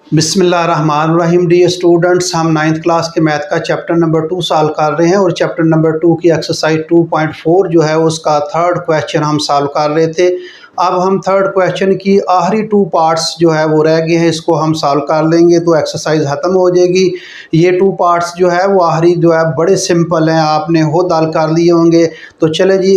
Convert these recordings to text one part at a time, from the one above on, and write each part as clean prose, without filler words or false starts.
बिस्मिल्लाहिर्रहमानिर्रहीम। Dear students, हम 9th class के मैथ का चैप्टर नंबर 2 सॉल्व कर रहे हैं और चैप्टर नंबर 2 की एक्सरसाइज 2.4 जो है उसका थर्ड क्वेश्चन हम सॉल्व कर रहे थे। अब हम थर्ड क्वेश्चन की आखिरी 2 पार्ट्स जो है वो रह गए हैं, इसको हम सॉल्व कर लेंगे तो एक्सरसाइज ख़त्म हो जाएगी। ये 2 पार्ट्स जो है वो आखिरी जो है बड़े सिंपल हैं, आपने खुद हल कर लिए होंगे। तो चले जी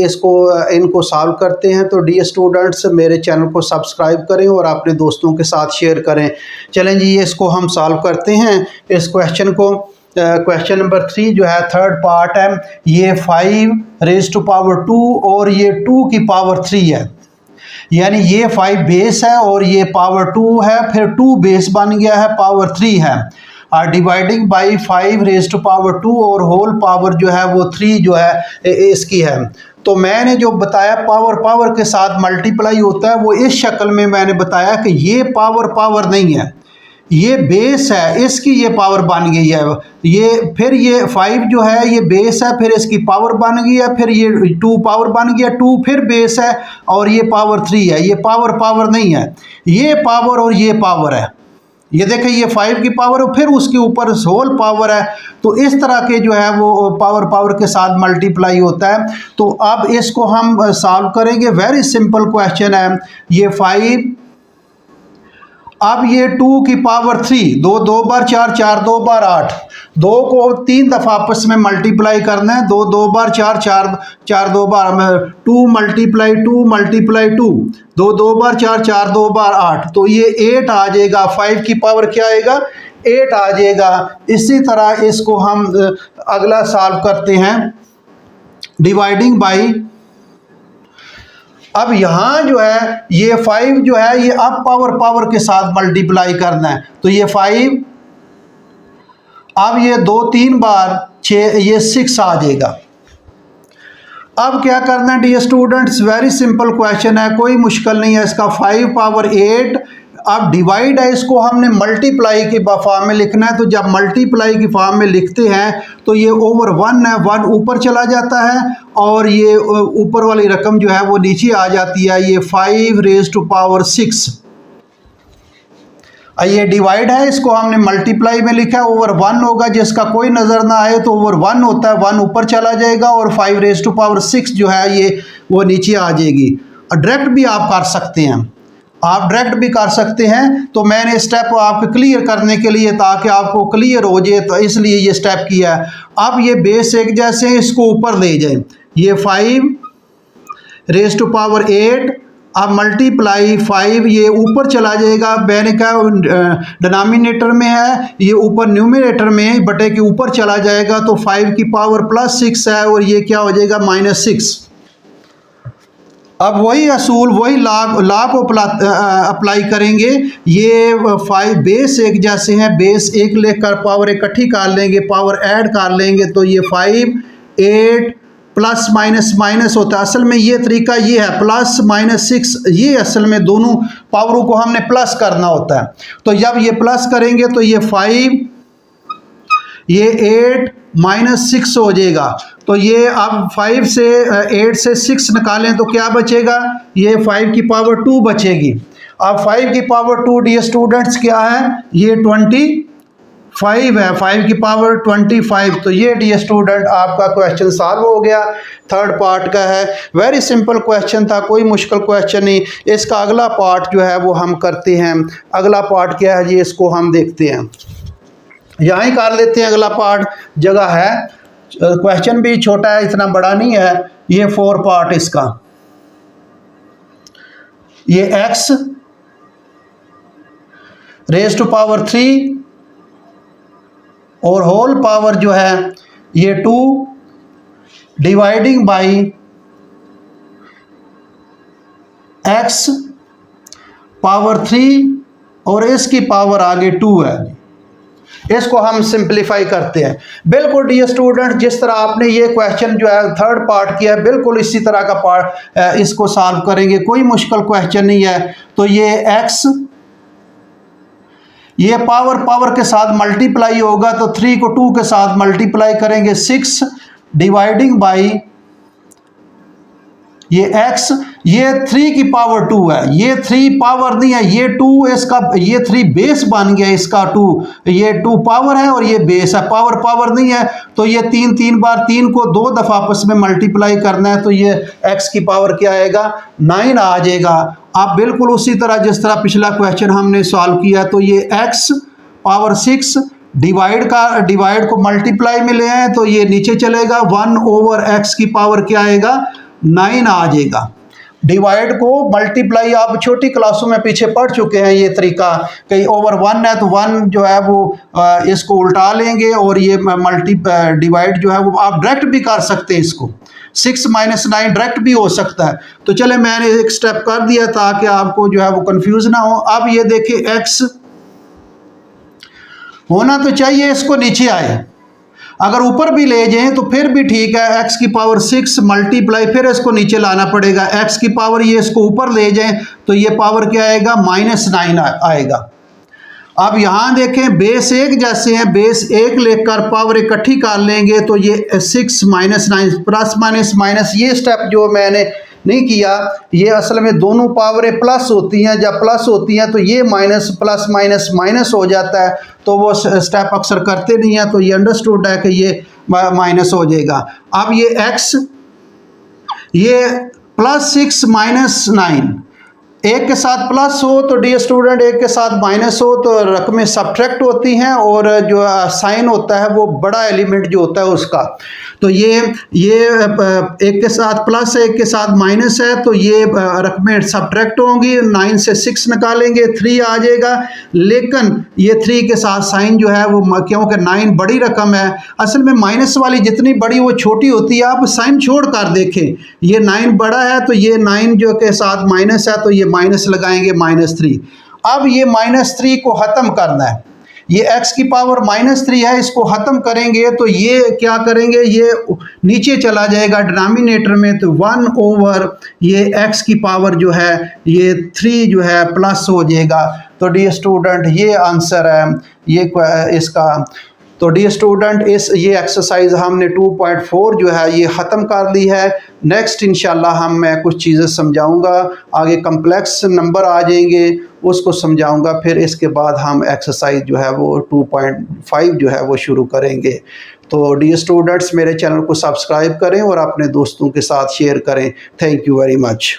इनको सॉल्व करते हैं। तो डियर स्टूडेंट्स, मेरे चैनल को सब्सक्राइब करें और अपने दोस्तों के साथ शेयर करें। चलें जी, इसको हम सॉल्व करते हैं इस क्वेश्चन को। क्वेश्चन नंबर 3 जो है थर्ड पार्ट है। ये 5 रेज़ टू पावर 2 और ये 2 की पावर 3 है, यानी ये 5 बेस है और ये पावर 2 है, फिर 2 बेस बन गया है, पावर 3 है। और dividing by 5 raise to power 2 और होल पावर जो है वो 3 जो है इसकी है। तो मैंने जो बताया पावर के साथ मल्टीप्लाई होता है, वो इस शक्ल में मैंने बताया कि ये पावर नहीं है, ये बेस है, इसकी ये पावर बन गई है। ये 5 जो है ये बेस है, फिर इसकी पावर बन गई है, फिर ये 2 पावर बन गया, 2 फिर बेस है और ये पावर 3 है। ये पावर नहीं है, ये पावर और ये पावर है। ये देखें, ये 5 की पावर और फिर उसके ऊपर होल पावर है। तो इस तरह के जो है वो पावर के साथ मल्टीप्लाई होता है। तो अब इसको हम सॉल्व करेंगे। वेरी सिंपल क्वेश्चन है। ये 5, अब ये 2 की पावर 3, 2 बार 4, 4 2 बार 8, 2 को 3 दफ़ा आपस में मल्टीप्लाई करना है। 2 बार 4, 4 2 बार 2 मल्टीप्लाई 2 मल्टीप्लाई 2, 2 बार 4, 4 2 बार 8, तो ये 8 आ जाएगा। 5 की पावर क्या आएगा? 8 आ जाएगा। इसी तरह इसको हम अगला सॉल्व करते हैं। डिवाइडिंग बाई, अब यहाँ जो है ये 5 जो है ये अब पावर के साथ मल्टीप्लाई करना है। तो ये 5, अब ये 2 3 बार 6, ये 6 आ जाएगा। अब क्या करना है dear students? Very simple question है, कोई मुश्किल नहीं है इसका। 5 पावर 8, अब डिवाइड है, इसको हमने मल्टीप्लाई की फॉर्म में लिखना है। तो जब मल्टीप्लाई की फॉर्म में लिखते हैं तो ये ओवर 1 है, 1 ऊपर चला जाता है और ये ऊपर वाली रकम जो है वो नीचे आ जाती है। ये 5 रेज़ टू पावर 6। ये डिवाइड है, इसको हमने मल्टीप्लाई में लिखा है। ओवर 1 होगा, जिसका कोई नज़र ना आए तो ओवर 1 होता है, 1 ऊपर चला जाएगा और 5 रेज़ टू पावर 6 जो है ये वो नीचे आ जाएगी। डायरेक्ट भी आप कर सकते हैं, आप डायरेक्ट भी कर सकते हैं। तो मैंने स्टेप आपको क्लियर करने के लिए, ताकि आपको क्लियर हो जाए, तो इसलिए ये स्टेप किया है। अब ये बेस एक जैसे हैं, इसको ऊपर ले जाएं। ये 5 रेज़ टू पावर 8, अब मल्टीप्लाई 5, ये ऊपर चला जाएगा। मैंने कहा डिनोमिनेटर में है, ये ऊपर न्यूमरेटर में बटे के ऊपर चला जाएगा। तो 5 की पावर प्लस 6 है और ये क्या हो जाएगा? -6। अब वही असूल, वही लॉ को अप्लाई करेंगे। ये 5 बेस एक जैसे हैं, बेस एक लेकर पावर इकट्ठी कर लेंगे, पावर ऐड कर लेंगे। तो ये 5 8 प्लस माइनस होता है। असल में ये तरीका ये है, प्लस -6, ये असल में दोनों पावरों को हमने प्लस करना होता है। तो जब ये प्लस करेंगे तो ये 5, ये 8 -6 हो जाएगा। तो ये अब 5 से 8 से 6 निकालें तो क्या बचेगा? ये 5 की पावर 2 बचेगी। अब 5 की पावर 2 डियर स्टूडेंट्स क्या है? ये 25 है, 5 की पावर 25। तो ये डियर स्टूडेंट आपका क्वेश्चन सॉल्व हो गया, थर्ड पार्ट का है। वेरी सिंपल क्वेश्चन था, कोई मुश्किल क्वेश्चन नहीं। इसका अगला पार्ट जो है वो हम करते हैं। अगला पार्ट क्या है जी, इसको हम देखते हैं। यहाँ ही कर लेते हैं अगला पार्ट, जगह है। क्वेश्चन भी छोटा है, इतना बड़ा नहीं है। ये 4 पार्ट इसका। ये x रेज़ टू पावर 3 और होल पावर जो है ये 2 डिवाइडिंग बाई x पावर 3 और इसकी पावर आगे 2 है। इसको हम सिंप्लीफाई करते हैं। बिल्कुल डियर स्टूडेंट, जिस तरह आपने ये क्वेश्चन जो है थर्ड पार्ट किया है, बिल्कुल इसी तरह का पार्ट इसको सॉल्व करेंगे, कोई मुश्किल क्वेश्चन नहीं है। तो ये x, ये पावर के साथ मल्टीप्लाई होगा, तो 3 को 2 के साथ मल्टीप्लाई करेंगे। 6 डिवाइडिंग बाई ये x, ये 3 की पावर 2 है, ये 3 पावर नहीं है, ये 2 इसका, ये 3 बेस बन गया इसका 2, ये 2 पावर है और ये बेस है, पावर पावर नहीं है, तो ये 3 बार 3 को 2 दफ़ा आपस में मल्टीप्लाई करना है, तो ये x की पावर क्या आएगा 9 आ जाएगा। आप बिल्कुल उसी तरह जिस तरह पिछला क्वेश्चन हमने सॉल्व किया, तो ये x पावर 6 डिवाइड को मल्टीप्लाई में ले आए तो ये नीचे चलेगा, 1/x की पावर क्या आएगा 9 आ जाएगा। डिवाइड को मल्टीप्लाई आप छोटी क्लासों में पीछे पढ़ चुके हैं, ये तरीका कहीं ओवर 1 है तो 1 जो है वो इसको उल्टा लेंगे और ये डिवाइड जो है वो आप डायरेक्ट भी कर सकते हैं, इसको 6 - 9 डायरेक्ट भी हो सकता है। तो चले मैंने एक स्टेप कर दिया ताकि आपको जो है वो कंफ्यूज ना हो। अब ये देखिए x होना तो चाहिए इसको नीचे आए, अगर ऊपर भी ले जाएं तो फिर भी ठीक है, x की पावर 6 मल्टीप्लाई फिर इसको नीचे लाना पड़ेगा, x की पावर ये इसको ऊपर ले जाएं तो ये पावर क्या आएगा -9 आएगा। अब यहाँ देखें बेस एक जैसे हैं, बेस एक लेकर पावर इकट्ठी कर लेंगे तो ये 6 - 9 प्लस माइनस ये स्टेप जो मैंने नहीं किया, ये असल में दोनों पावरें प्लस होती हैं, जब प्लस होती हैं तो ये माइनस प्लस माइनस हो जाता है, तो वो स्टेप अक्सर करते नहीं हैं, तो ये अंडरस्टूड है कि ये माइनस हो जाएगा। अब ये x, ये +6 - 9 एक के साथ प्लस हो तो डी स्टूडेंट, एक के साथ माइनस हो तो रकमें सब्ट्रैक्ट होती हैं और जो साइन होता है वो बड़ा एलिमेंट जो होता है उसका, तो ये एक के साथ प्लस है एक के साथ माइनस है तो ये रकमें सब्ट्रैक्ट होंगी, 9 से 6 निकालेंगे 3 आ जाएगा, लेकिन ये 3 के साथ साइन जो है वो क्योंकि 9 बड़ी रकम है, असल में माइनस वाली जितनी बड़ी वो छोटी होती है, आप साइन छोड़ कर देखें, ये 9 बड़ा है तो ये 9 जो के साथ माइनस है तो ये माइनस लगाएंगे -3। अब ये -3 को ख़त्म करना है, ये x की पावर -3 है, इसको ख़त्म करेंगे तो ये क्या करेंगे, ये नीचे चला जाएगा डिनोमिनेटर में, तो 1/, ये x की पावर जो है ये 3 जो है प्लस हो जाएगा। तो डी स्टूडेंट ये आंसर है ये इसका। तो डी स्टूडेंट ये एक्सरसाइज हमने 2.4 जो है ये ख़त्म कर ली है। नेक्स्ट इंशाल्लाह मैं कुछ चीज़ें समझाऊंगा, आगे कम्प्लेक्स नंबर आ जाएंगे उसको समझाऊंगा, फिर इसके बाद हम एक्सरसाइज जो है वो 2.5 जो है वो शुरू करेंगे। तो डी स्टूडेंट्स मेरे चैनल को सब्सक्राइब करें और अपने दोस्तों के साथ शेयर करें। Thank you very much.